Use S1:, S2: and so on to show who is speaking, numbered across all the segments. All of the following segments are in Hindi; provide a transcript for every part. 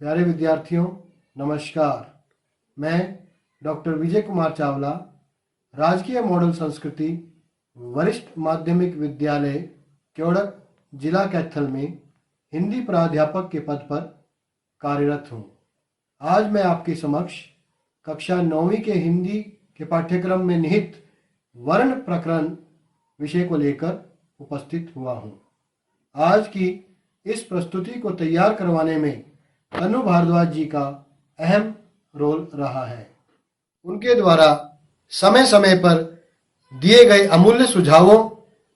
S1: प्यारे विद्यार्थियों, नमस्कार। मैं डॉक्टर विजय कुमार चावला, राजकीय मॉडल संस्कृति वरिष्ठ माध्यमिक विद्यालय केवड़क, जिला कैथल में हिंदी प्राध्यापक के पद पर कार्यरत हूँ। आज मैं आपके समक्ष कक्षा 9वीं के हिंदी के पाठ्यक्रम में निहित वर्ण प्रकरण विषय को लेकर उपस्थित हुआ हूँ। आज की इस प्रस्तुति को तैयार करवाने में तनु भारद्वाज जी का अहम रोल रहा है। उनके द्वारा समय समय पर दिए गए अमूल्य सुझावों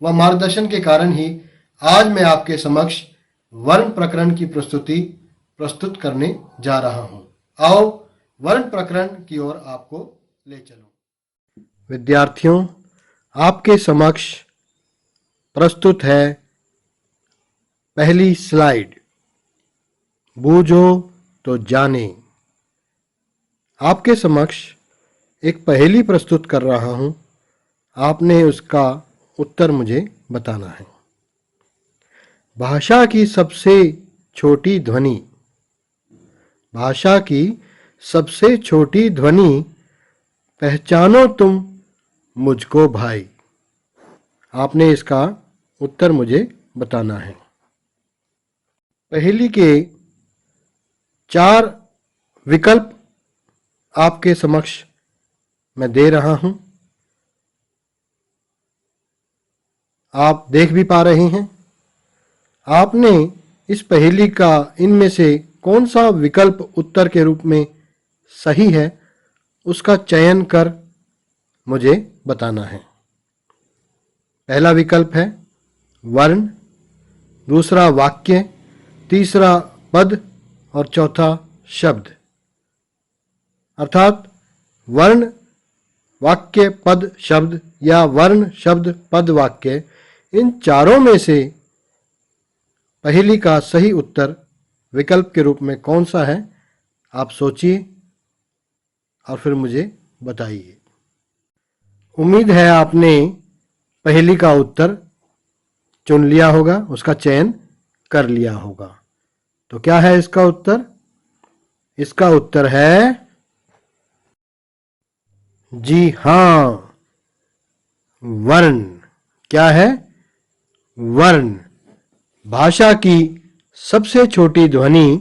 S1: व मार्गदर्शन के कारण ही आज मैं आपके समक्ष वर्ण प्रकरण की प्रस्तुति प्रस्तुत करने जा रहा हूं। आओ वर्ण प्रकरण की ओर आपको ले चलूं। विद्यार्थियों, आपके समक्ष प्रस्तुत है पहली स्लाइड। बूझो तो जाने। आपके समक्ष एक पहेली प्रस्तुत कर रहा हूं। आपने उसका उत्तर मुझे बताना है। भाषा की सबसे छोटी ध्वनि, भाषा की सबसे छोटी ध्वनि, पहचानो तुम मुझको भाई। आपने इसका उत्तर मुझे बताना है। पहेली के 4 विकल्प आपके समक्ष मैं दे रहा हूं। आप देख भी पा रहे हैं। आपने इस पहेली का इनमें से कौन सा विकल्प उत्तर के रूप में सही है उसका चयन कर मुझे बताना है। पहला विकल्प है वर्ण, दूसरा वाक्य, तीसरा पद और चौथा शब्द। अर्थात वर्ण, वाक्य, पद, शब्द या वर्ण, शब्द, पद, वाक्य, इन चारों में से पहेली का सही उत्तर विकल्प के रूप में कौन सा है, आप सोचिए और फिर मुझे बताइए। उम्मीद है आपने पहेली का उत्तर चुन लिया होगा, उसका चयन कर लिया होगा। तो क्या है इसका उत्तर? इसका उत्तर है जी हां, वर्ण। क्या है? वर्ण। भाषा की सबसे छोटी ध्वनि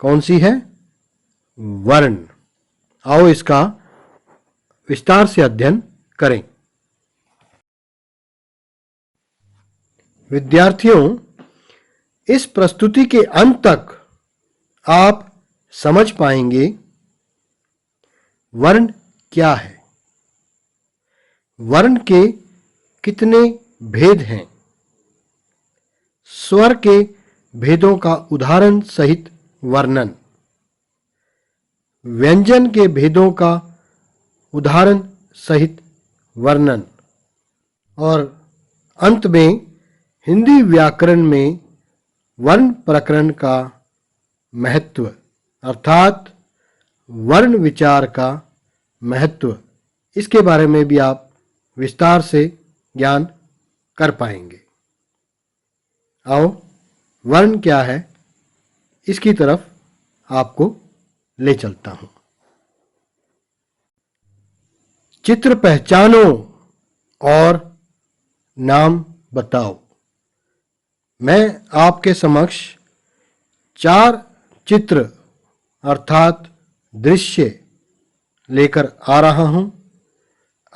S1: कौन सी है? वर्ण। आओ इसका विस्तार से अध्ययन करें। विद्यार्थियों, इस प्रस्तुति के अंत तक आप समझ पाएंगे वर्ण क्या है, वर्ण के कितने भेद हैं, स्वर के भेदों का उदाहरण सहित वर्णन, व्यंजन के भेदों का उदाहरण सहित वर्णन और अंत में हिंदी व्याकरण में वर्ण प्रकरण का महत्व अर्थात वर्ण विचार का महत्व, इसके बारे में भी आप विस्तार से ज्ञान कर पाएंगे। आओ वर्ण क्या है इसकी तरफ आपको ले चलता हूं। चित्र पहचानो और नाम बताओ। मैं आपके समक्ष 4 चित्र अर्थात दृश्य लेकर आ रहा हूं।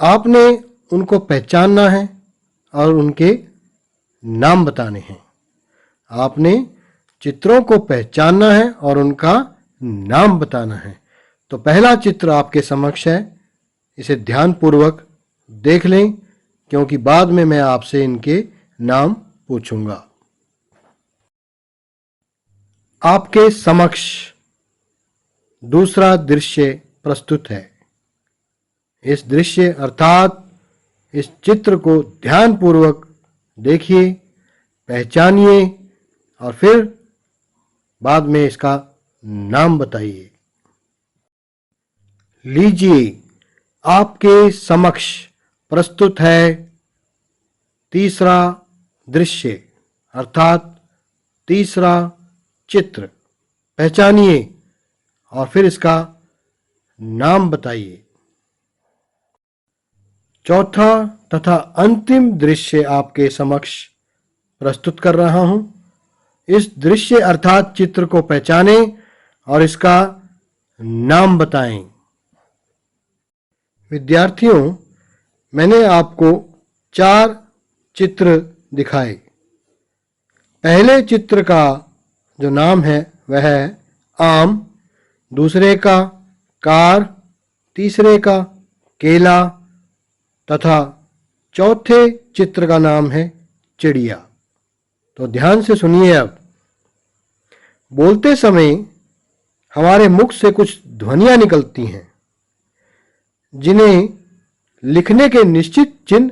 S1: आपने उनको पहचानना है और उनके नाम बताने हैं। आपने चित्रों को पहचानना है और उनका नाम बताना है। तो पहला चित्र आपके समक्ष है, इसे ध्यानपूर्वक देख लें क्योंकि बाद में मैं आपसे इनके नाम पूछूंगा। आपके समक्ष दूसरा दृश्य प्रस्तुत है। इस दृश्य अर्थात इस चित्र को ध्यानपूर्वक देखिए, पहचानिए और फिर बाद में इसका नाम बताइए। लीजिए, आपके समक्ष प्रस्तुत है तीसरा दृश्य अर्थात तीसरा चित्र। पहचानिए और फिर इसका नाम बताइए। चौथा तथा अंतिम दृश्य आपके समक्ष प्रस्तुत कर रहा हूं। इस दृश्य अर्थात चित्र को पहचानें और इसका नाम बताएं। विद्यार्थियों, मैंने आपको 4 चित्र दिखाए। पहले चित्र का जो नाम है वह है आम, दूसरे का कार, तीसरे का केला तथा चौथे चित्र का नाम है चिड़िया। तो ध्यान से सुनिए। अब बोलते समय हमारे मुख से कुछ ध्वनियां निकलती हैं जिन्हें लिखने के निश्चित चिन्ह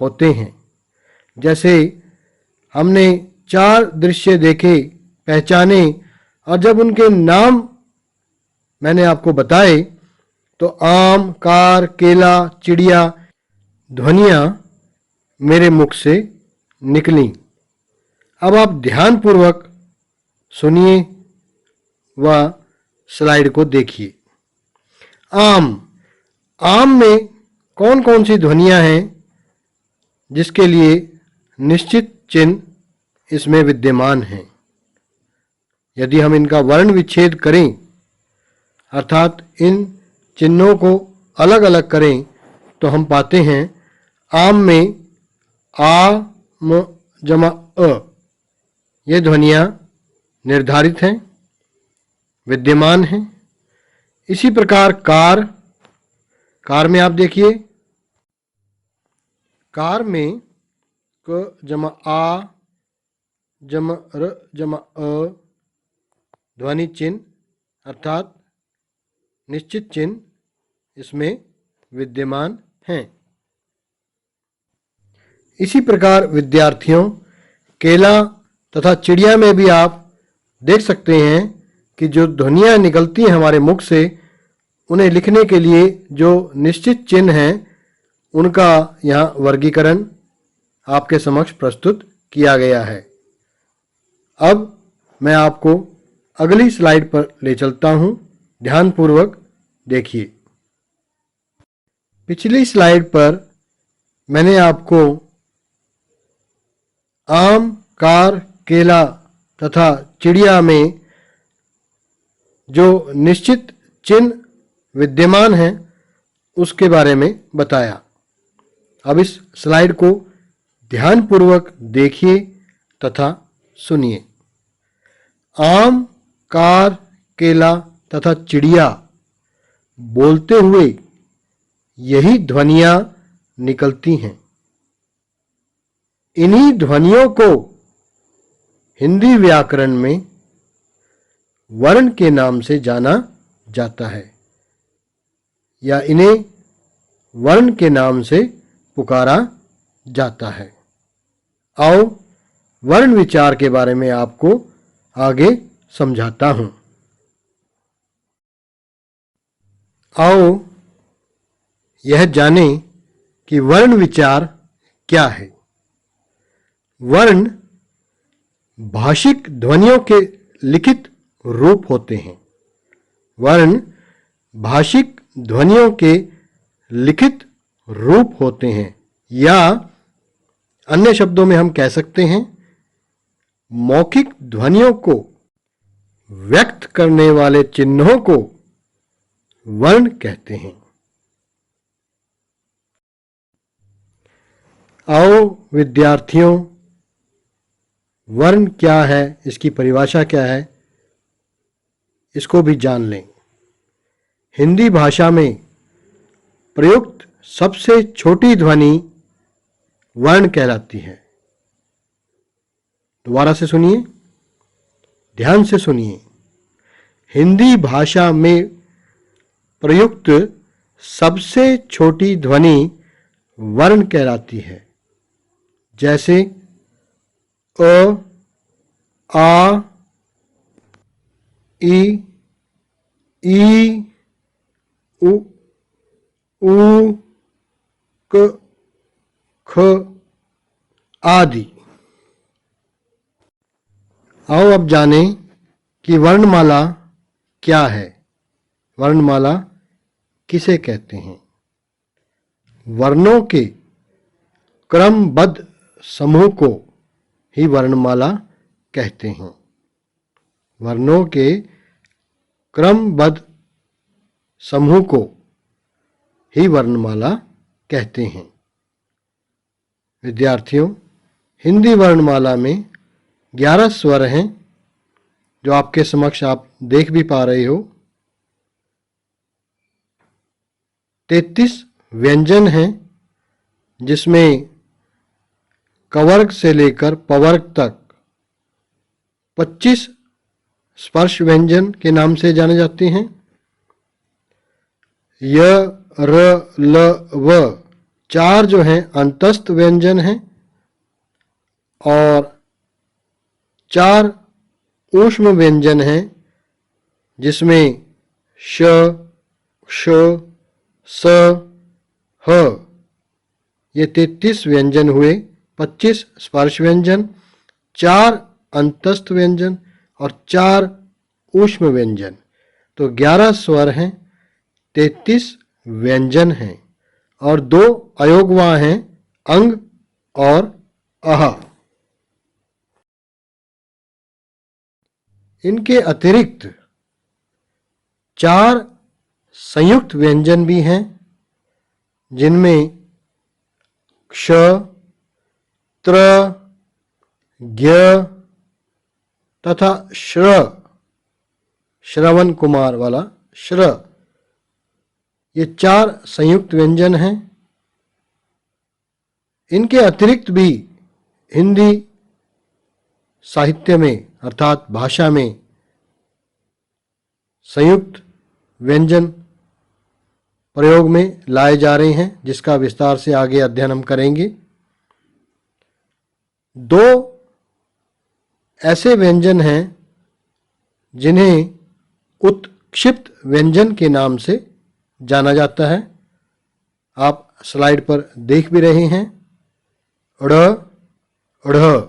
S1: होते हैं। जैसे हमने 4 दृश्य देखे, पहचाने और जब उनके नाम मैंने आपको बताए तो आम, कार, केला, चिड़िया ध्वनियां मेरे मुख से निकली। अब आप ध्यानपूर्वक सुनिए व स्लाइड को देखिए। आम में कौन कौन सी ध्वनियां हैं जिसके लिए निश्चित चिन्ह इसमें विद्यमान हैं। यदि हम इनका वर्ण विच्छेद करें अर्थात इन चिन्हों को अलग अलग करें तो हम पाते हैं आम में आ, म, जमा अ ये ध्वनियां निर्धारित हैं, विद्यमान हैं। इसी प्रकार कार में आप देखिए, कार में क जमा आ जमा र जमा अ ध्वनि चिन्ह अर्थात निश्चित चिन्ह इसमें विद्यमान हैं। इसी प्रकार विद्यार्थियों, केला तथा चिड़िया में भी आप देख सकते हैं कि जो ध्वनियां निकलती हैं हमारे मुख से, उन्हें लिखने के लिए जो निश्चित चिन्ह हैं उनका यहाँ वर्गीकरण आपके समक्ष प्रस्तुत किया गया है। अब मैं आपको अगली स्लाइड पर ले चलता हूँ, ध्यानपूर्वक देखिए। पिछली स्लाइड पर मैंने आपको आम, कार, केला तथा चिड़िया में जो निश्चित चिन्ह विद्यमान हैं उसके बारे में बताया। अब इस स्लाइड को ध्यानपूर्वक देखिए तथा सुनिए। आम, कार, केला तथा चिड़िया बोलते हुए यही ध्वनियां निकलती हैं। इन्हीं ध्वनियों को हिंदी व्याकरण में वर्ण के नाम से जाना जाता है या इन्हें वर्ण के नाम से पुकारा जाता है। आओ वर्ण विचार के बारे में आपको आगे समझाता हूं। आओ यह जानें कि वर्ण विचार क्या है। वर्ण भाषिक ध्वनियों के लिखित रूप होते हैं। वर्ण भाषिक ध्वनियों के लिखित रूप होते हैं या अन्य शब्दों में हम कह सकते हैं मौखिक ध्वनियों को व्यक्त करने वाले चिन्हों को वर्ण कहते हैं। आओ विद्यार्थियों, वर्ण क्या है, इसकी परिभाषा क्या है, इसको भी जान लें। हिंदी भाषा में प्रयुक्त सबसे छोटी ध्वनि वर्ण कहलाती है। दोबारा से सुनिए, ध्यान से सुनिए। हिंदी भाषा में प्रयुक्त सबसे छोटी ध्वनि वर्ण कहलाती है। जैसे अ, आ, ई, उ, क, ख आदि। आओ अब जानें कि वर्णमाला क्या है, वर्णमाला किसे कहते हैं। वर्णों के क्रमबद्ध समूह को ही वर्णमाला कहते हैं। वर्णों के क्रमबद्ध समूह को ही वर्णमाला कहते हैं। विद्यार्थियों, हिंदी वर्णमाला में 11 स्वर हैं, जो आपके समक्ष आप देख भी पा रहे हो। 33 व्यंजन हैं, जिसमें कवर्ग से लेकर पवर्ग तक 25 स्पर्श व्यंजन के नाम से जाने जाते हैं। य, र, ल, व 4 जो हैं अंतस्थ व्यंजन हैं और 4 ऊष्म व्यंजन हैं, जिसमें श, श, स, ह ये 33 व्यंजन हुए। 25 स्पर्श व्यंजन, 4 अंतस्थ व्यंजन और 4 ऊष्म व्यंजन, तो 11 स्वर हैं, 33 व्यंजन हैं और 2 अयोगवा हैं, अंग और अह। इनके अतिरिक्त 4 संयुक्त व्यंजन भी हैं, जिनमें क्ष, त्र, ज्ञ तथा श्र, श्रवण कुमार वाला श्र, ये 4 संयुक्त व्यंजन हैं। इनके अतिरिक्त भी हिंदी साहित्य में अर्थात भाषा में संयुक्त व्यंजन प्रयोग में लाए जा रहे हैं, जिसका विस्तार से आगे अध्ययन हम करेंगे। 2 ऐसे व्यंजन हैं जिन्हें उत्क्षिप्त व्यंजन के नाम से जाना जाता है। आप स्लाइड पर देख भी रहे हैं। ड़, ढ़,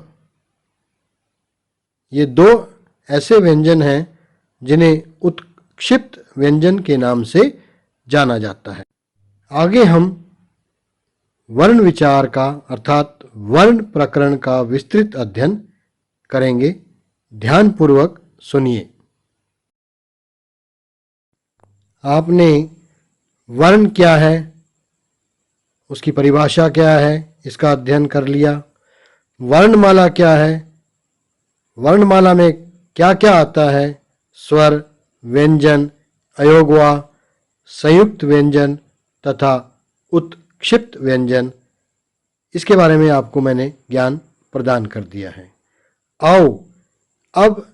S1: ये 2 ऐसे व्यंजन हैं जिन्हें उत्क्षिप्त व्यंजन के नाम से जाना जाता है। आगे हम वर्ण विचार का अर्थात वर्ण प्रकरण का विस्तृत अध्ययन करेंगे। ध्यानपूर्वक सुनिए। आपने वर्ण क्या है, उसकी परिभाषा क्या है, इसका अध्ययन कर लिया। वर्णमाला क्या है, वर्णमाला में क्या क्या आता है, स्वर, व्यंजन, अयोगवा, संयुक्त व्यंजन तथा उत्क्षिप्त व्यंजन, इसके बारे में आपको मैंने ज्ञान प्रदान कर दिया है। आओ अब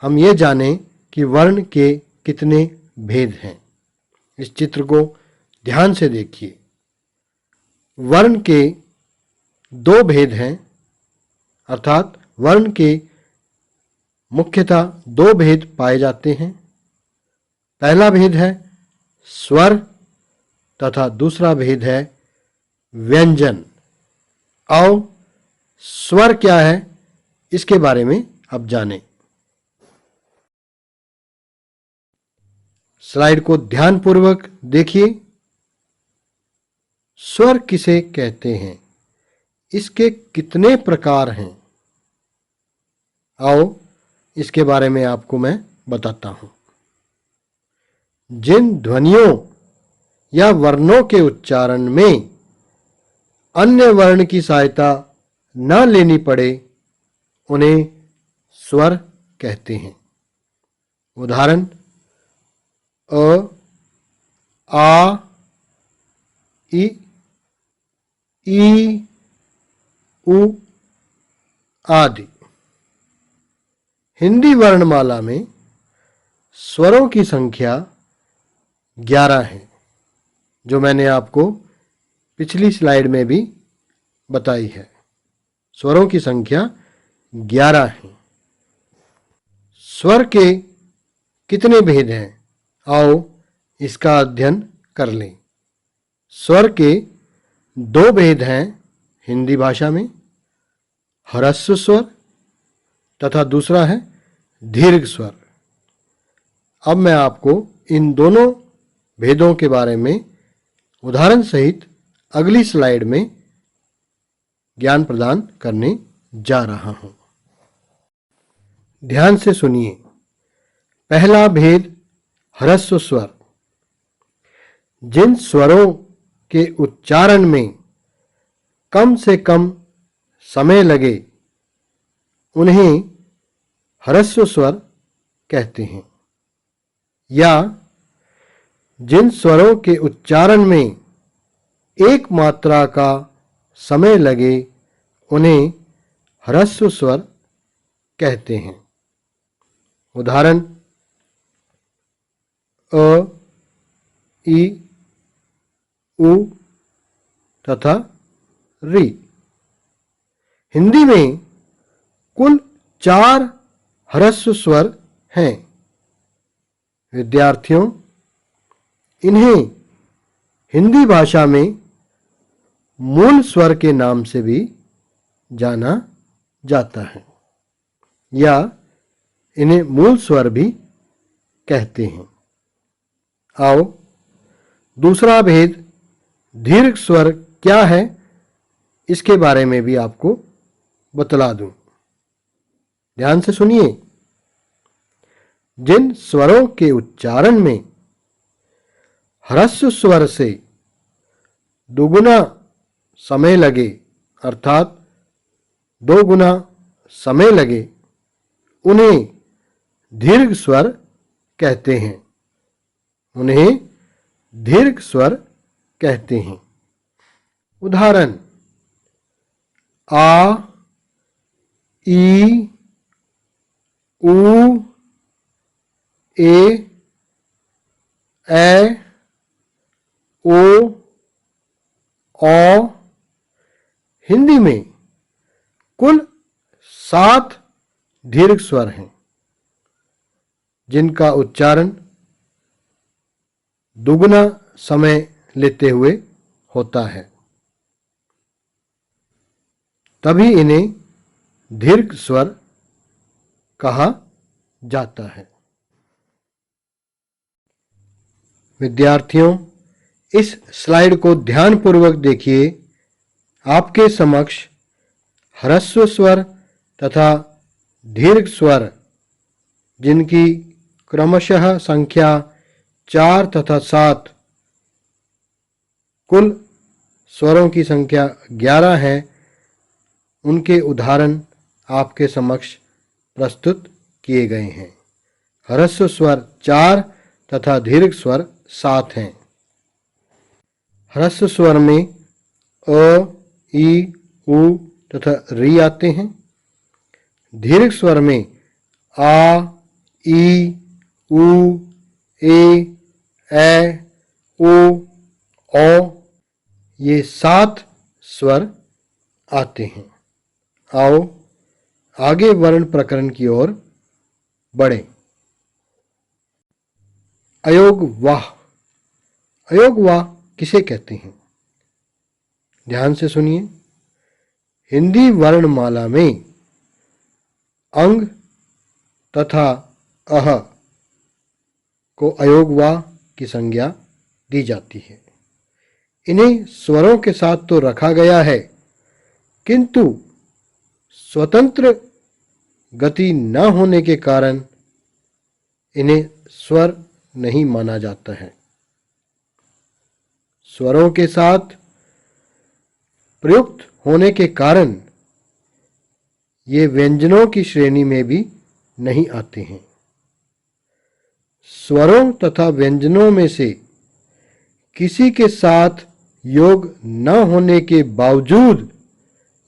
S1: हम ये जानें कि वर्ण के कितने भेद हैं। इस चित्र को ध्यान से देखिए। वर्ण के 2 भेद हैं, अर्थात वर्ण के मुख्यतः 2 भेद पाए जाते हैं। पहला भेद है स्वर तथा दूसरा भेद है व्यंजन। आओ स्वर क्या है इसके बारे में अब जानें। स्लाइड को ध्यानपूर्वक देखिए। स्वर किसे कहते हैं, इसके कितने प्रकार हैं, आओ इसके बारे में आपको मैं बताता हूं। जिन ध्वनियों या वर्णों के उच्चारण में अन्य वर्ण की सहायता न लेनी पड़े, उन्हें स्वर कहते हैं। उदाहरण अ, आ, इ, ई, उ आदि। हिंदी वर्णमाला में स्वरों की संख्या 11 है, जो मैंने आपको पिछली स्लाइड में भी बताई है। स्वरों की संख्या 11 है। स्वर के कितने भेद हैं, आओ इसका अध्ययन कर लें। स्वर के 2 भेद हैं हिंदी भाषा में, ह्रस्व स्वर तथा दूसरा है दीर्घ स्वर। अब मैं आपको इन दोनों भेदों के बारे में उदाहरण सहित अगली स्लाइड में ज्ञान प्रदान करने जा रहा हूं। ध्यान से सुनिए। पहला भेद ह्रस्व स्वर। जिन स्वरों के उच्चारण में कम से कम समय लगे उन्हें ह्रस्व स्वर कहते हैं, या जिन स्वरों के उच्चारण में एक मात्रा का समय लगे उन्हें ह्रस्व स्वर कहते हैं। उदाहरण अ, ई, उ तथा री। हिंदी में कुल 4 ह्रस्व स्वर हैं। विद्यार्थियों, इन्हें हिंदी भाषा में मूल स्वर के नाम से भी जाना जाता है, या इन्हें मूल स्वर भी कहते हैं। आओ दूसरा भेद दीर्घ स्वर क्या है इसके बारे में भी आपको बतला दूं। ध्यान से सुनिए। जिन स्वरों के उच्चारण में ह्रस्व स्वर से दुगुना समय लगे, अर्थात 2 गुना समय लगे, उन्हें दीर्घ स्वर कहते हैं। उन्हें दीर्घ स्वर कहते हैं। उदाहरण आ, ई, उ, ए, ओ, औ। हिंदी में कुल 7 दीर्घ स्वर हैं, जिनका उच्चारण दुगुना समय लेते हुए होता है, तभी इन्हें दीर्घ स्वर कहा जाता है। विद्यार्थियों, इस स्लाइड को ध्यानपूर्वक देखिए। आपके समक्ष ह्रस्व स्वर तथा दीर्घ स्वर, जिनकी क्रमशः संख्या 4 तथा 7, कुल स्वरों की संख्या 11 है, उनके उदाहरण आपके समक्ष प्रस्तुत किए गए हैं। ह्रस्व स्वर 4 तथा दीर्घ स्वर 7 हैं। ह्रस्व स्वर में अ, ई, उ तथा री आते हैं। दीर्घ स्वर में आ, ई, उ, ए, ओ, औ, ये 7 स्वर आते हैं। आओ आगे वर्ण प्रकरण की ओर बढ़ें। अयोग वाह। अयोग वाह किसे कहते हैं? ध्यान से सुनिए। हिंदी वर्णमाला में अंग तथा अह को अयोग वाह की संज्ञा दी जाती है। इन्हें स्वरों के साथ तो रखा गया है, किंतु स्वतंत्र गति न होने के कारण इन्हें स्वर नहीं माना जाता है। स्वरों के साथ प्रयुक्त होने के कारण ये व्यंजनों की श्रेणी में भी नहीं आते हैं। स्वरों तथा व्यंजनों में से किसी के साथ योग न होने के बावजूद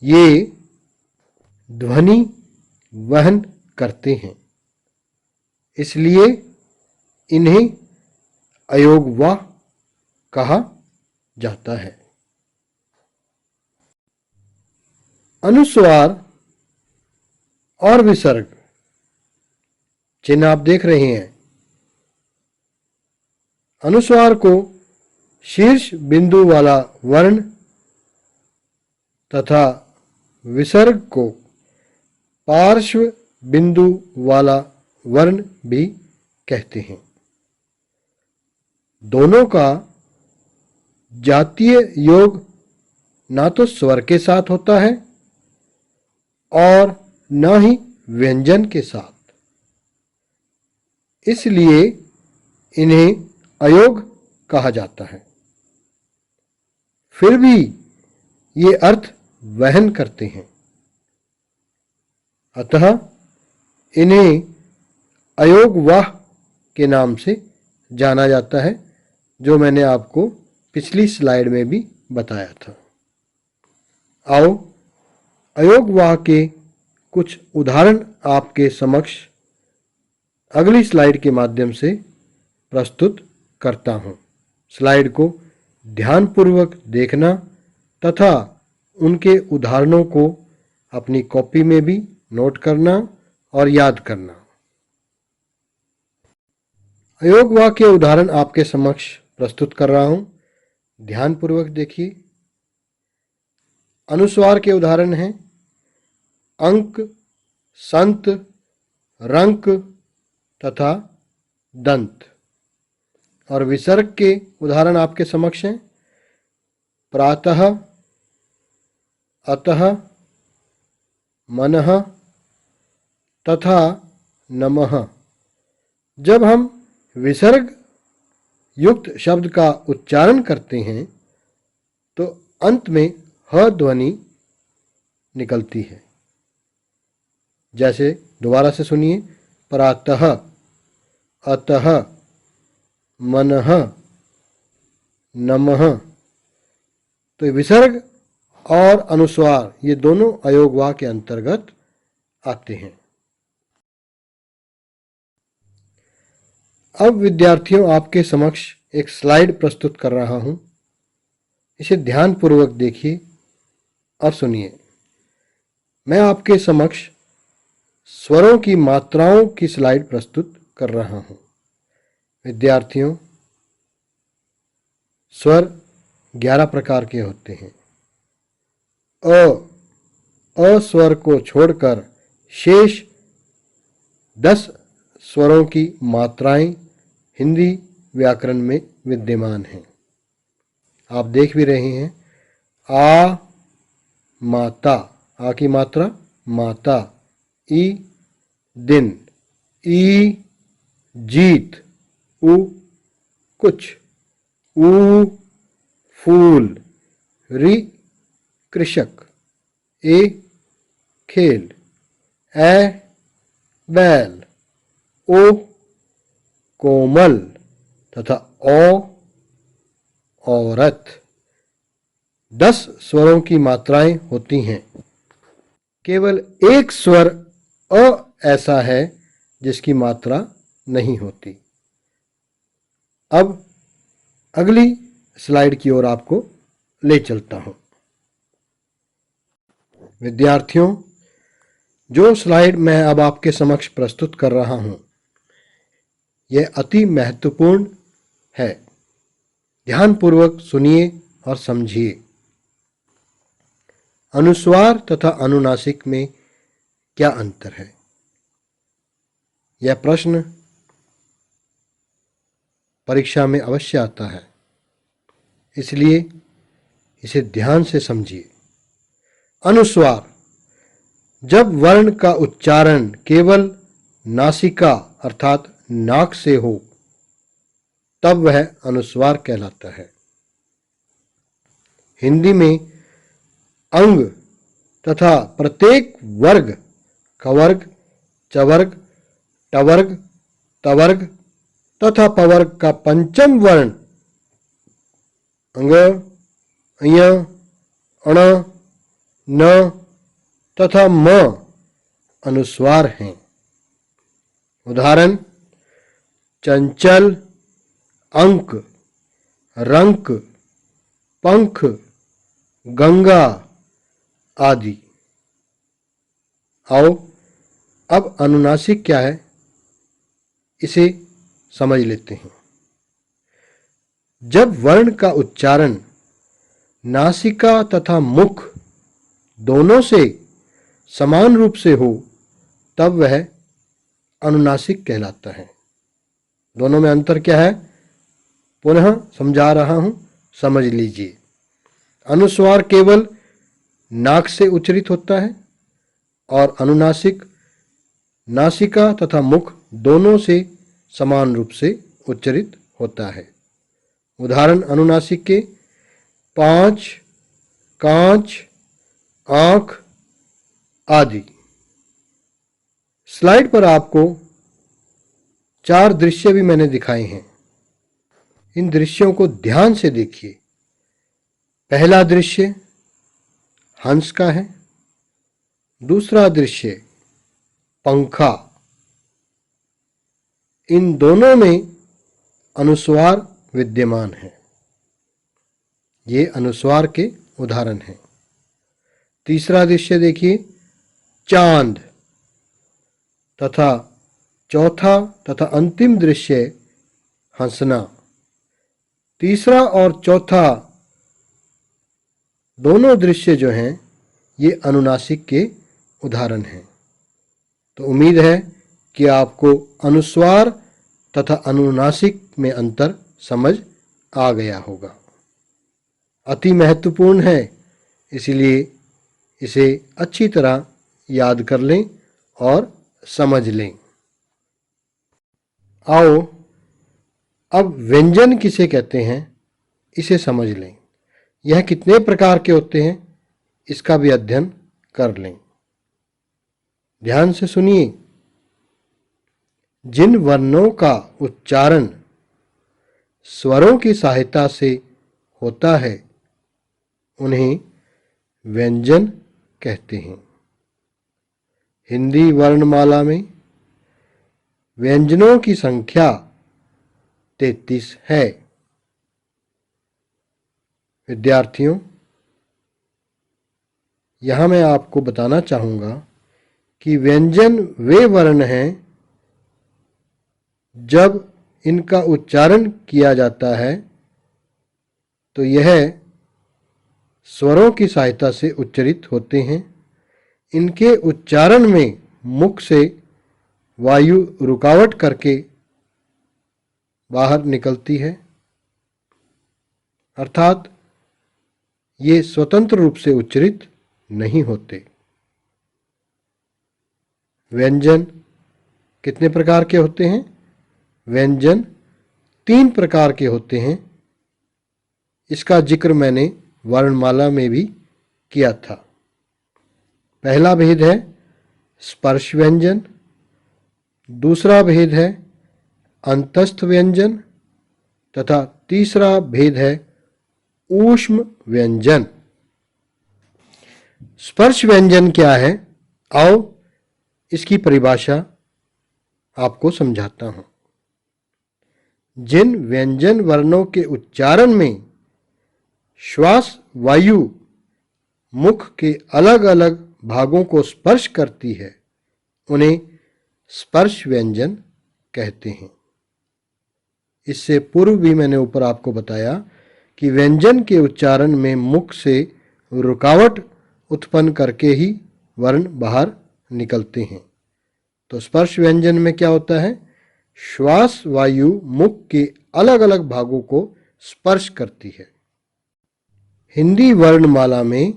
S1: ये ध्वनि वहन करते हैं, इसलिए इन्हें अयोगवाह कहा जाता है। अनुस्वार और विसर्ग चिन्ह आप देख रहे हैं। अनुस्वार को शीर्ष बिंदु वाला वर्ण तथा विसर्ग को पार्श्व बिंदु वाला वर्ण भी कहते हैं। दोनों का जातीय योग ना तो स्वर के साथ होता है और न ही व्यंजन के साथ, इसलिए इन्हें अयोग कहा जाता है। फिर भी ये अर्थ वहन करते हैं, अतः इन्हें अयोगवाह के नाम से जाना जाता है, जो मैंने आपको पिछली स्लाइड में भी बताया था। आओ अयोगवाह के कुछ उदाहरण आपके समक्ष अगली स्लाइड के माध्यम से प्रस्तुत करता हूँ। स्लाइड को ध्यानपूर्वक देखना तथा उनके उदाहरणों को अपनी कॉपी में भी नोट करना और याद करना। अयोगवाह के उदाहरण आपके समक्ष प्रस्तुत कर रहा हूँ, ध्यानपूर्वक देखिए। अनुस्वार के उदाहरण हैं अंक, संत, रंक तथा दंत। और विसर्ग के उदाहरण आपके समक्ष हैं प्रातः, अतः, मनः तथा नमः। जब हम विसर्ग युक्त शब्द का उच्चारण करते हैं तो अंत में ह ध्वनि निकलती है। जैसे दोबारा से सुनिए, प्रातः, अतः, मनः, नमः। तो विसर्ग और अनुस्वार ये दोनों अयोगवाह के अंतर्गत आते हैं। अब विद्यार्थियों, आपके समक्ष एक स्लाइड प्रस्तुत कर रहा हूं, इसे ध्यानपूर्वक देखिए और सुनिए। मैं आपके समक्ष स्वरों की मात्राओं की स्लाइड प्रस्तुत कर रहा हूं। विद्यार्थियों, स्वर 11 प्रकार के होते हैं। अ स्वर को छोड़कर शेष 10 स्वरों की मात्राएं हिंदी व्याकरण में विद्यमान हैं। आप देख भी रहे हैं, आ माता, आ की मात्रा माता, ई दिन, ई जीत, उ कुछ, ऊ फूल, रि कृषक, ए खेल, ए बैल, ओ कोमल तथा औ औरत। 10 स्वरों की मात्राएं होती हैं। केवल एक स्वर अ ऐसा है जिसकी मात्रा नहीं होती। अब अगली स्लाइड की ओर आपको ले चलता हूं। विद्यार्थियों, जो स्लाइड मैं अब आपके समक्ष प्रस्तुत कर रहा हूं, यह अति महत्वपूर्ण है। ध्यानपूर्वक सुनिए और समझिए। अनुस्वार तथा अनुनासिक में क्या अंतर है? यह प्रश्न परीक्षा में अवश्य आता है, इसलिए इसे ध्यान से समझिए। अनुस्वार, जब वर्ण का उच्चारण केवल नासिका अर्थात नाक से हो तब वह अनुस्वार कहलाता है। हिंदी में अंग तथा प्रत्येक वर्ग, कवर्ग, चवर्ग, टवर्ग, तवर्ग तथा पवर्ग का पंचम वर्ण अंग, अय, अण, न तथा म अनुस्वार हैं। उदाहरण चंचल, अंक, रंक, पंख, गंगा आदि। आओ अब अनुनासिक क्या है इसे समझ लेते हैं। जब वर्ण का उच्चारण नासिका तथा मुख दोनों से समान रूप से हो तब वह अनुनासिक कहलाता है। दोनों में अंतर क्या है, पुनः समझा रहा हूं, समझ लीजिए। अनुस्वार केवल नाक से उच्चारित होता है और अनुनासिक नासिका तथा मुख दोनों से समान रूप से उच्चारित होता है। उदाहरण अनुनासिक के पांच, कांच, आंख आदि। स्लाइड पर आपको 4 दृश्य भी मैंने दिखाए हैं। इन दृश्यों को ध्यान से देखिए। पहला दृश्य हंस का है, दूसरा दृश्य पंखा। इन दोनों में अनुस्वार विद्यमान है। ये अनुस्वार के उदाहरण हैं। तीसरा दृश्य देखिए चांद, तथा चौथा तथा अंतिम दृश्य हंसना। तीसरा और चौथा दोनों दृश्य जो हैं ये अनुनासिक के उदाहरण हैं। तो उम्मीद है कि आपको अनुस्वार तथा अनुनासिक में अंतर समझ आ गया होगा। अति महत्वपूर्ण है, इसलिए इसे अच्छी तरह याद कर लें और समझ लें। आओ अब व्यंजन किसे कहते हैं इसे समझ लें। यह कितने प्रकार के होते हैं इसका भी अध्ययन कर लें। ध्यान से सुनिए। जिन वर्णों का उच्चारण स्वरों की सहायता से होता है उन्हें व्यंजन कहते हैं। हिंदी वर्णमाला में व्यंजनों की संख्या 33 है। विद्यार्थियों, यहाँ मैं आपको बताना चाहूँगा कि व्यंजन वे वर्ण हैं जब इनका उच्चारण किया जाता है तो यह स्वरों की सहायता से उच्चारित होते हैं। इनके उच्चारण में मुख से वायु रुकावट करके बाहर निकलती है, अर्थात ये स्वतंत्र रूप से उच्चारित नहीं होते। व्यंजन कितने प्रकार के होते हैं? व्यंजन 3 प्रकार के होते हैं। इसका जिक्र मैंने वर्णमाला में भी किया था। पहला भेद है स्पर्श व्यंजन, दूसरा भेद है अंतस्थ व्यंजन तथा तीसरा भेद है ऊष्म व्यंजन। स्पर्श व्यंजन क्या है? आओ इसकी परिभाषा आपको समझाता हूं। जिन व्यंजन वर्णों के उच्चारण में श्वास वायु मुख के अलग अलग भागों को स्पर्श करती है उन्हें स्पर्श व्यंजन कहते हैं। इससे पूर्व भी मैंने ऊपर आपको बताया कि व्यंजन के उच्चारण में मुख से रुकावट उत्पन्न करके ही वर्ण बाहर निकलते हैं। तो स्पर्श व्यंजन में क्या होता है? श्वास वायु मुख के अलग अलग भागों को स्पर्श करती है। हिंदी वर्णमाला में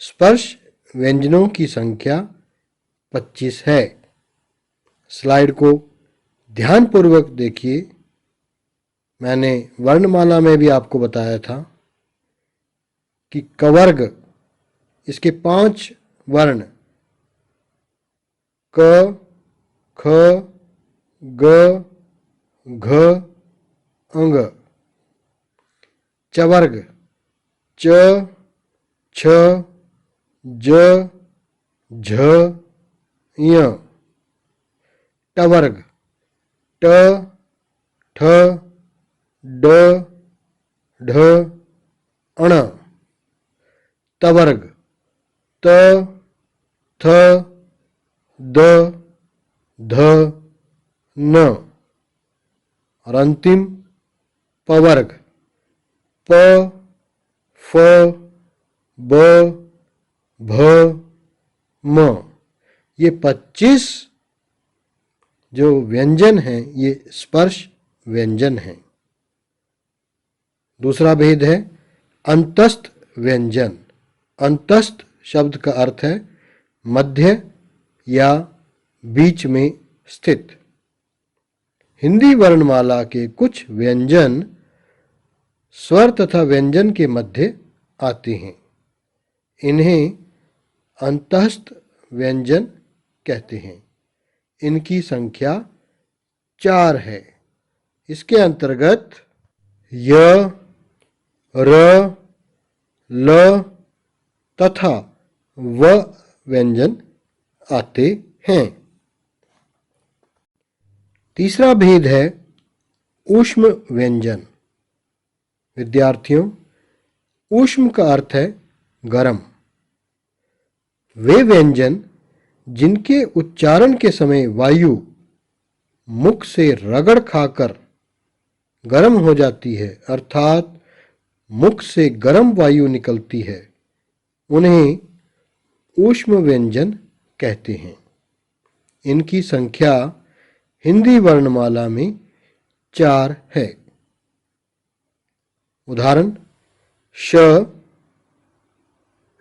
S1: स्पर्श व्यंजनों की संख्या 25 है। स्लाइड को ध्यानपूर्वक देखिए। मैंने वर्णमाला में भी आपको बताया था कि कवर्ग, इसके 5 वर्ण क, ख, ग, घ, अंग। चवर्ग च, छ, ज, झ, य। टवर्ग ट, ठ, ड, ढ, अण। तवर्ग त, थ, द, ध, न। और अंतिम पवर्ग प, फ, ब, भ, म। ये 25 जो व्यंजन हैं ये स्पर्श व्यंजन हैं। दूसरा भेद है अंतस्थ व्यंजन। अंतस्थ शब्द का अर्थ है मध्य या बीच में स्थित। हिंदी वर्णमाला के कुछ व्यंजन स्वर तथा व्यंजन के मध्य आते हैं। इन्हें अंतस्थ व्यंजन कहते हैं। इनकी संख्या 4 है। इसके अंतर्गत य, र, ल तथा व व्यंजन आते हैं। तीसरा भेद है ऊष्म व्यंजन। विद्यार्थियों, ऊष्म का अर्थ है गर्म। वे व्यंजन जिनके उच्चारण के समय वायु मुख से रगड़ खाकर गर्म हो जाती है, अर्थात मुख से गर्म वायु निकलती है, उन्हें ऊष्म व्यंजन कहते हैं। इनकी संख्या हिंदी वर्णमाला में 4 है। उदाहरण श,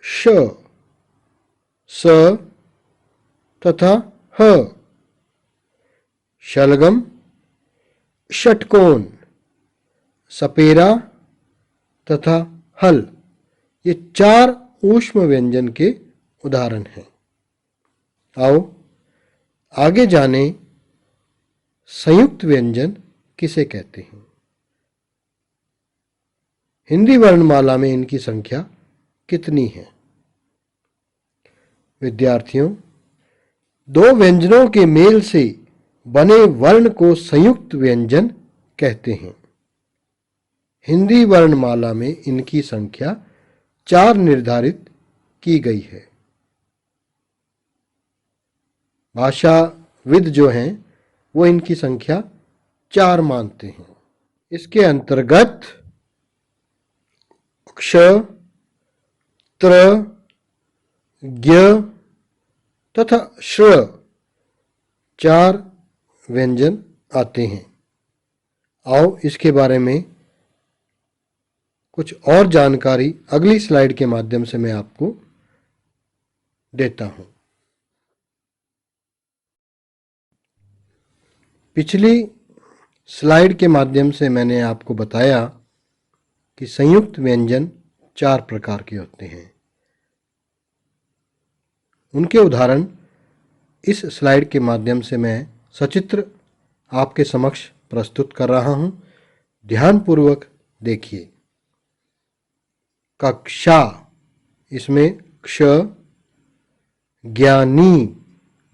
S1: श, स तथा ह। शलगम, षटकोण, सपेरा तथा हल, ये 4 ऊष्म व्यंजन के उदाहरण हैं। आओ आगे जाने संयुक्त व्यंजन किसे कहते हैं। हिंदी वर्णमाला में इनकी संख्या कितनी है? विद्यार्थियों, 2 व्यंजनों के मेल से बने वर्ण को संयुक्त व्यंजन कहते हैं। हिंदी वर्णमाला में इनकी संख्या 4 निर्धारित की गई है। भाषाविद जो हैं वो इनकी संख्या 4 मानते हैं। इसके अंतर्गत क्ष, त्र, ज्ञ तथा श्र 4 व्यंजन आते हैं। आओ इसके बारे में कुछ और जानकारी अगली स्लाइड के माध्यम से मैं आपको देता हूं। पिछली स्लाइड के माध्यम से मैंने आपको बताया कि संयुक्त व्यंजन 4 प्रकार के होते हैं। उनके उदाहरण इस स्लाइड के माध्यम से मैं सचित्र आपके समक्ष प्रस्तुत कर रहा हूं। ध्यानपूर्वक देखिए। कक्षा, इसमें क्ष, ज्ञानी,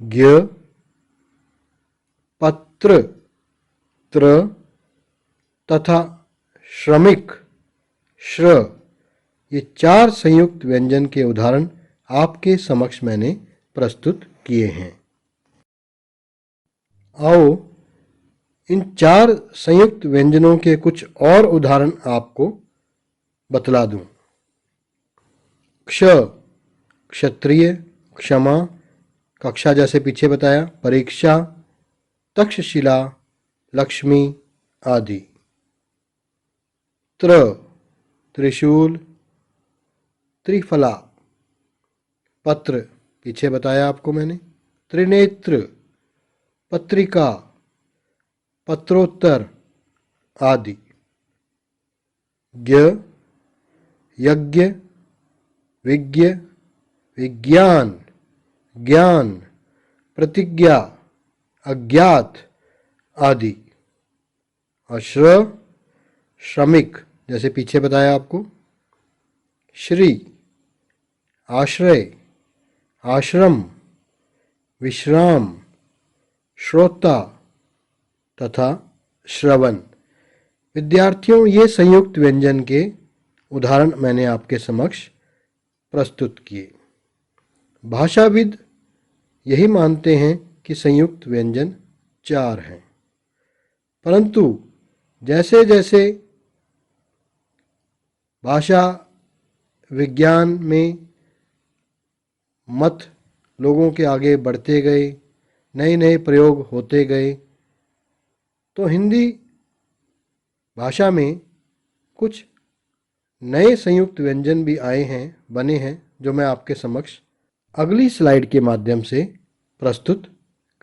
S1: ज्ञ, पत्र, त्र तथा श्रमिक, श्र, ये 4 संयुक्त व्यंजन के उदाहरण आपके समक्ष मैंने प्रस्तुत किए हैं। आओ इन 4 संयुक्त व्यंजनों के कुछ और उदाहरण आपको बतला दूं। क्ष, क्षत्रिय, क्षमा, कक्षा जैसे पीछे बताया, परीक्षा, तक्षशिला, लक्ष्मी आदि। त्र, त्रिशूल, त्रिफला। पत्र, पीछे बताया आपको मैंने, त्रिनेत्र, पत्रिका, पत्रोत्तर आदि। ज्ञ, यज्ञ, विज्ञ, विज्ञान, ज्ञान, प्रतिज्ञा, अज्ञात आदि। और श्र, श्रमिक, जैसे पीछे बताया आपको, श्री, आश्रय, आश्रम, विश्राम, श्रोता तथा श्रवण। विद्यार्थियों, ये संयुक्त व्यंजन के उदाहरण मैंने आपके समक्ष प्रस्तुत किए। भाषाविद यही मानते हैं कि संयुक्त व्यंजन 4 हैं, परंतु जैसे जैसे भाषा विज्ञान में मत लोगों के आगे बढ़ते गए, नए नए प्रयोग होते गए, तो हिंदी भाषा में कुछ नए संयुक्त व्यंजन भी आए हैं, बने हैं, जो मैं आपके समक्ष अगली स्लाइड के माध्यम से प्रस्तुत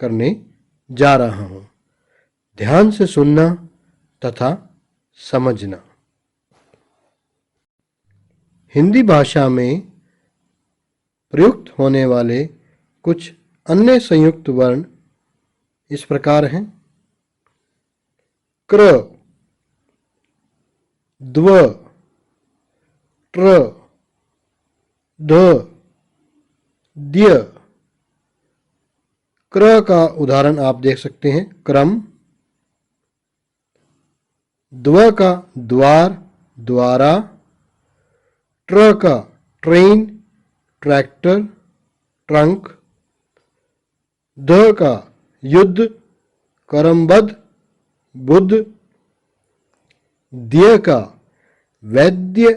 S1: करने जा रहा हूं। ध्यान से सुनना तथा समझना। हिंदी भाषा में प्रयुक्त होने वाले कुछ अन्य संयुक्त वर्ण इस प्रकार हैं। क्र, द्व, ट्र, ध, द्य। क्र का उदाहरण आप देख सकते हैं, क्रम। द्व का द्वार, द्वारा। ट्र का ट्रेन, ट्रैक्टर, ट्रंक। ध का युद्ध, करमबद्ध, बुद्ध। द्य का वैद्य,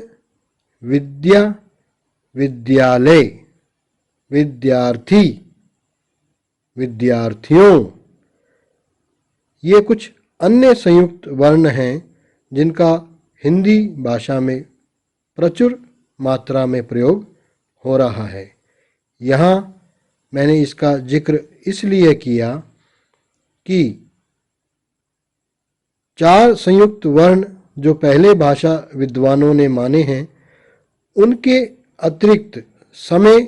S1: विद्या, विद्यालय, विद्यार्थी, विद्यार्थियों। ये कुछ अन्य संयुक्त वर्ण हैं जिनका हिंदी भाषा में प्रचुर मात्रा में प्रयोग हो रहा है। यहाँ मैंने इसका जिक्र इसलिए किया कि 4 संयुक्त वर्ण जो पहले भाषा विद्वानों ने माने हैं, उनके अतिरिक्त समय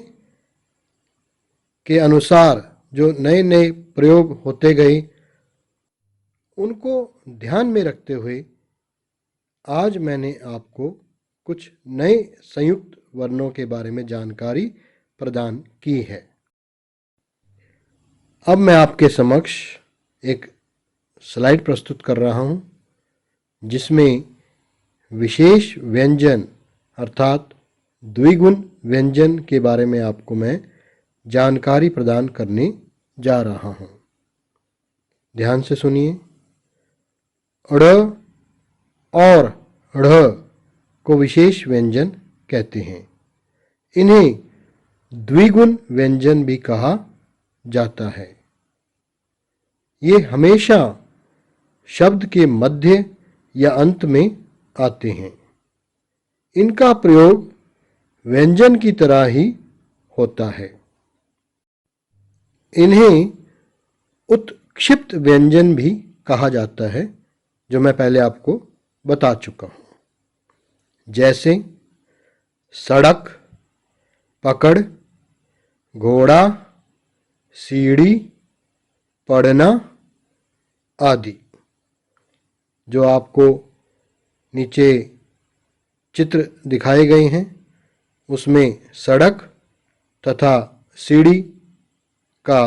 S1: के अनुसार जो नए नए प्रयोग होते गए, उनको ध्यान में रखते हुए आज मैंने आपको कुछ नए संयुक्त वर्णों के बारे में जानकारी प्रदान की है। अब मैं आपके समक्ष एक स्लाइड प्रस्तुत कर रहा हूं, जिसमें विशेष व्यंजन अर्थात द्विगुण व्यंजन के बारे में आपको मैं जानकारी प्रदान करने जा रहा हूं। ध्यान से सुनिए। ड़ और ढ़ को विशेष व्यंजन कहते हैं। इन्हें द्विगुण व्यंजन भी कहा जाता है। ये हमेशा शब्द के मध्य या अंत में आते हैं। इनका प्रयोग व्यंजन की तरह ही होता है। इन्हें उत्क्षिप्त व्यंजन भी कहा जाता है, जो मैं पहले आपको बता चुका हूं। जैसे सड़क, पकड़, घोड़ा, सीढ़ी, पढ़ना आदि। जो आपको नीचे चित्र दिखाए गए हैं, उसमें सड़क तथा सीढ़ी का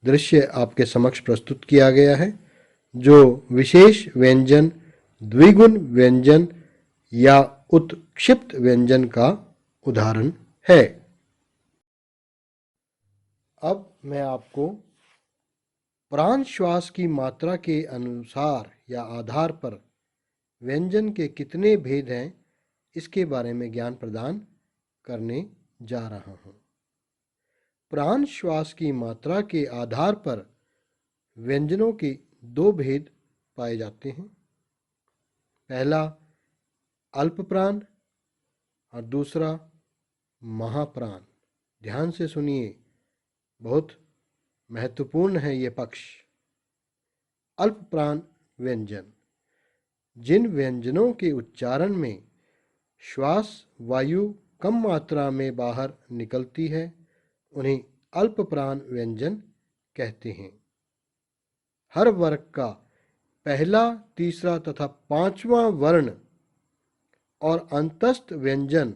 S1: दृश्य आपके समक्ष प्रस्तुत किया गया है, जो विशेष व्यंजन, द्विगुण व्यंजन या उत्क्षिप्त व्यंजन का उदाहरण है। अब मैं आपको प्राण श्वास की मात्रा के अनुसार या आधार पर व्यंजन के कितने भेद हैं, इसके बारे में ज्ञान प्रदान करने जा रहा हूं। प्राण श्वास की मात्रा के आधार पर व्यंजनों के 2 भेद पाए जाते हैं। पहला अल्प प्राण और दूसरा महाप्राण। ध्यान से सुनिए, बहुत महत्वपूर्ण है ये पक्ष। अल्प प्राण व्यंजन, जिन व्यंजनों के उच्चारण में श्वास वायु कम मात्रा में बाहर निकलती है, उन्हें अल्प प्राण व्यंजन कहते हैं। हर वर्ग का पहला, तीसरा तथा 5वां वर्ण और अंतस्थ व्यंजन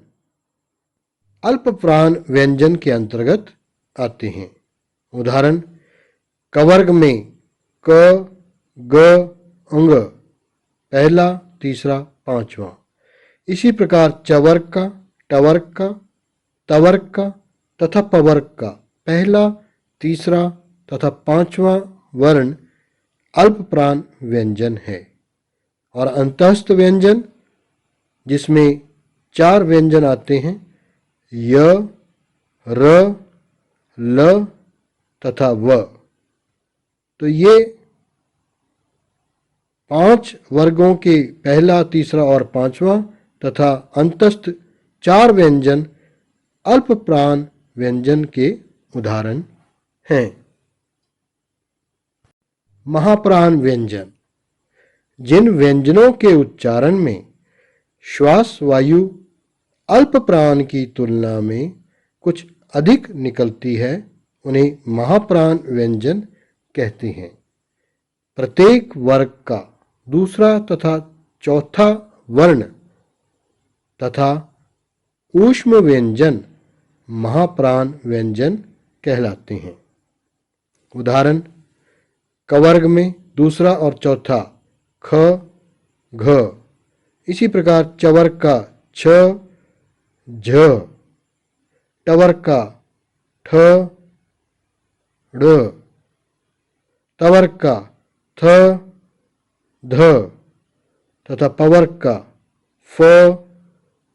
S1: अल्प प्राण व्यंजन के अंतर्गत आते हैं। उदाहरण, कवर्ग में क, ग, अंग पहला, तीसरा, 5वां। इसी प्रकार चवर्ग का, टवर्ग का, तवर्ग का तथा पवर्ग का पहला, तीसरा तथा 5वां वर्ण अल्प प्राण व्यंजन है। और अंतस्थ व्यंजन, जिसमें 4 व्यंजन आते हैं, य, र, ल तथा व। तो ये 5 वर्गों के पहला, तीसरा और पांचवा तथा अंतस्थ 4 व्यंजन अल्प प्राण व्यंजन के उदाहरण हैं। महाप्राण व्यंजन, जिन व्यंजनों के उच्चारण में श्वास वायु अल्प प्राण की तुलना में कुछ अधिक निकलती है, उन्हें महाप्राण व्यंजन कहते हैं। प्रत्येक वर्ग का दूसरा तथा चौथा वर्ण तथा ऊष्म व्यंजन महाप्राण व्यंजन कहलाते हैं। उदाहरण, कवर्ग में दूसरा और चौथा ख, घ, इसी प्रकार चवर्ग का छ, झ, टवर्ग का ठ, ड़, तवर्ग का थ, ध तथा पवर्ग का फ,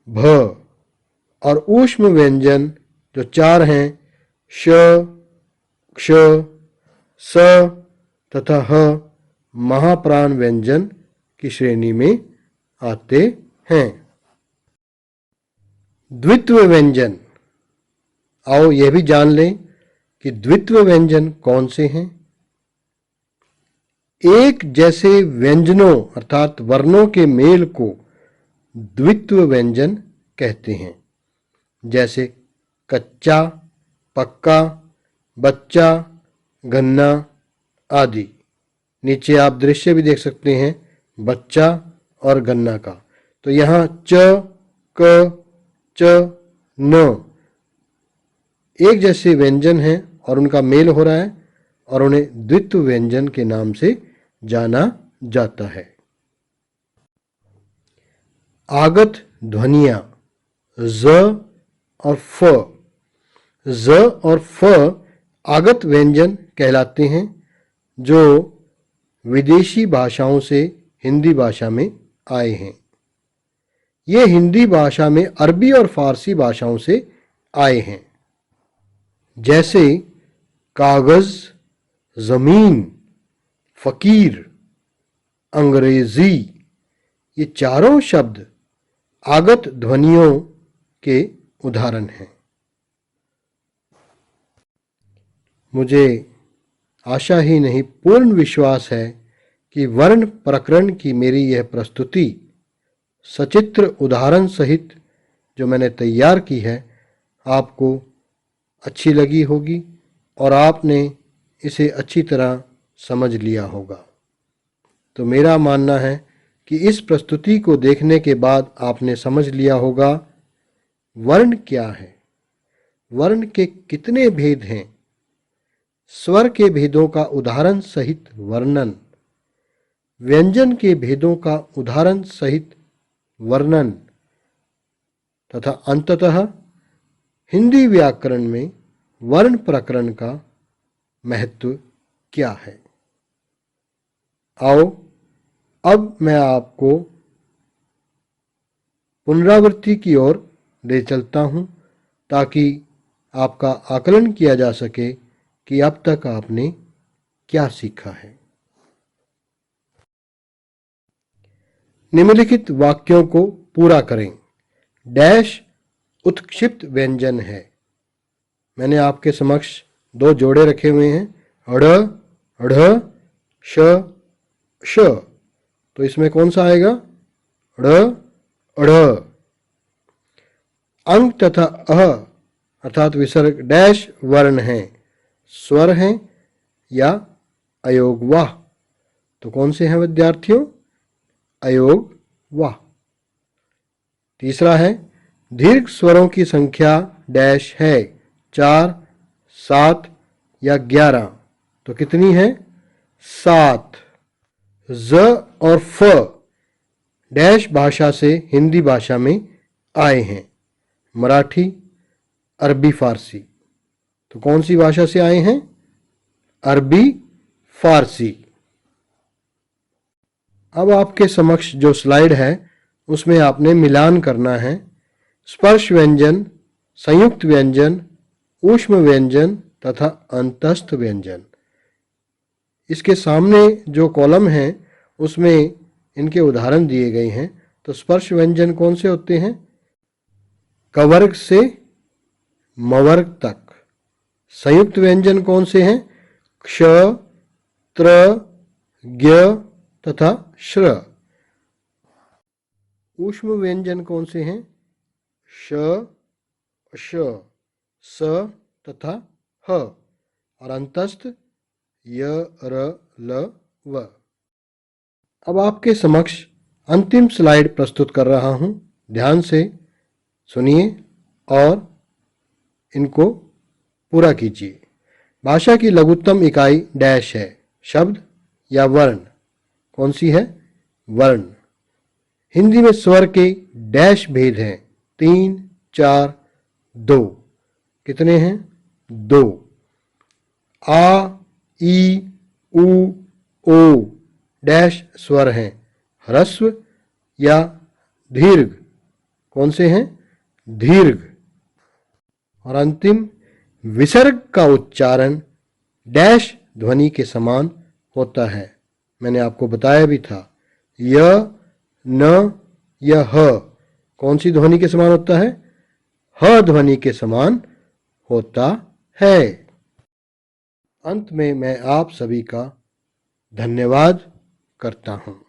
S1: भ और ऊष्म व्यंजन जो 4 हैं श, क्ष, स तथा ह महाप्राण व्यंजन की श्रेणी में आते हैं। द्वित्व व्यंजन, आओ यह भी जान लें कि द्वित्व व्यंजन कौन से हैं। एक जैसे व्यंजनों अर्थात वर्णों के मेल को द्वित्व व्यंजन कहते हैं, जैसे कच्चा, पक्का, बच्चा, गन्ना आदि। नीचे आप दृश्य भी देख सकते हैं बच्चा और गन्ना का। तो यहाँ च, क, च, न एक जैसे व्यंजन हैं और उनका मेल हो रहा है और उन्हें द्वित्व व्यंजन के नाम से जाना जाता है। आगत ध्वनियां ज और फ, ज और फ आगत व्यंजन कहलाते हैं जो विदेशी भाषाओं से हिंदी भाषा में आए हैं। ये हिंदी भाषा में अरबी और फारसी भाषाओं से आए हैं, जैसे कागज, जमीन, फकीर, अंग्रेजी। ये चारों शब्द आगत ध्वनियों के उदाहरण हैं। मुझे आशा ही नहीं पूर्ण विश्वास है कि वर्ण प्रकरण की मेरी यह प्रस्तुति सचित्र उदाहरण सहित जो मैंने तैयार की है आपको अच्छी लगी होगी और आपने इसे अच्छी तरह समझ लिया होगा। तो मेरा मानना है कि इस प्रस्तुति को देखने के बाद आपने समझ लिया होगा वर्ण क्या है, वर्ण के कितने भेद हैं, स्वर के भेदों का उदाहरण सहित वर्णन, व्यंजन के भेदों का उदाहरण सहित वर्णन तथा अंततः हिंदी व्याकरण में वर्ण प्रकरण का महत्व क्या है। आओ अब मैं आपको पुनरावृत्ति की ओर ले चलता हूँ ताकि आपका आकलन किया जा सके कि अब तक आपने क्या सीखा है। निम्नलिखित वाक्यों को पूरा करें। डैश उत्क्षिप्त व्यंजन है। मैंने आपके समक्ष 2 जोड़े रखे हुए हैं, अड़, अढ़, श, श। तो इसमें कौन सा आएगा? अड़, अढ़। अंग तथा अह अर्थात विसर्ग डैश वर्ण हैं, स्वर हैं या अयोग वाह। तो कौन से हैं विद्यार्थियों? अयोग वाह। तीसरा है दीर्घ स्वरों की संख्या डैश है, 4, 7 या 11। तो कितनी है? 7। ज और फ डैश भाषा से हिंदी भाषा में आए हैं, मराठी, अरबी, फारसी। तो कौन सी भाषा से आए हैं? अरबी, फारसी। अब आपके समक्ष जो स्लाइड है उसमें आपने मिलान करना है। स्पर्श व्यंजन, संयुक्त व्यंजन, ऊष्म व्यंजन तथा अंतस्थ व्यंजन। इसके सामने जो कॉलम है उसमें इनके उदाहरण दिए गए हैं। तो स्पर्श व्यंजन कौन से होते हैं? कवर्ग से मवर्ग तक। संयुक्त व्यंजन कौन से हैं? क्ष, त्र, ज्ञ तथा श्र। ऊष्म व्यंजन कौन से हैं? श, श, स तथा ह। और अंतस्थ य, र, ल, व। अब आपके समक्ष अंतिम स्लाइड प्रस्तुत कर रहा हूं। ध्यान से सुनिए और इनको पूरा कीजिए। भाषा की लघुत्तम इकाई डैश है। शब्द या वर्ण? कौन सी है? वर्ण। हिंदी में स्वर के डैश भेद हैं? 3, 4, 2। कितने हैं? 2। आ, ई, उ, ओ डैश स्वर हैं। ह्रस्व या दीर्घ? कौन से हैं? दीर्घ। और अंतिम विसर्ग का उच्चारण डैश ध्वनि के समान होता है। मैंने आपको बताया भी था। य, न या ह कौन सी ध्वनि के समान होता है? ह ध्वनि के समान होता है। अंत में मैं आप सभी का धन्यवाद करता हूं।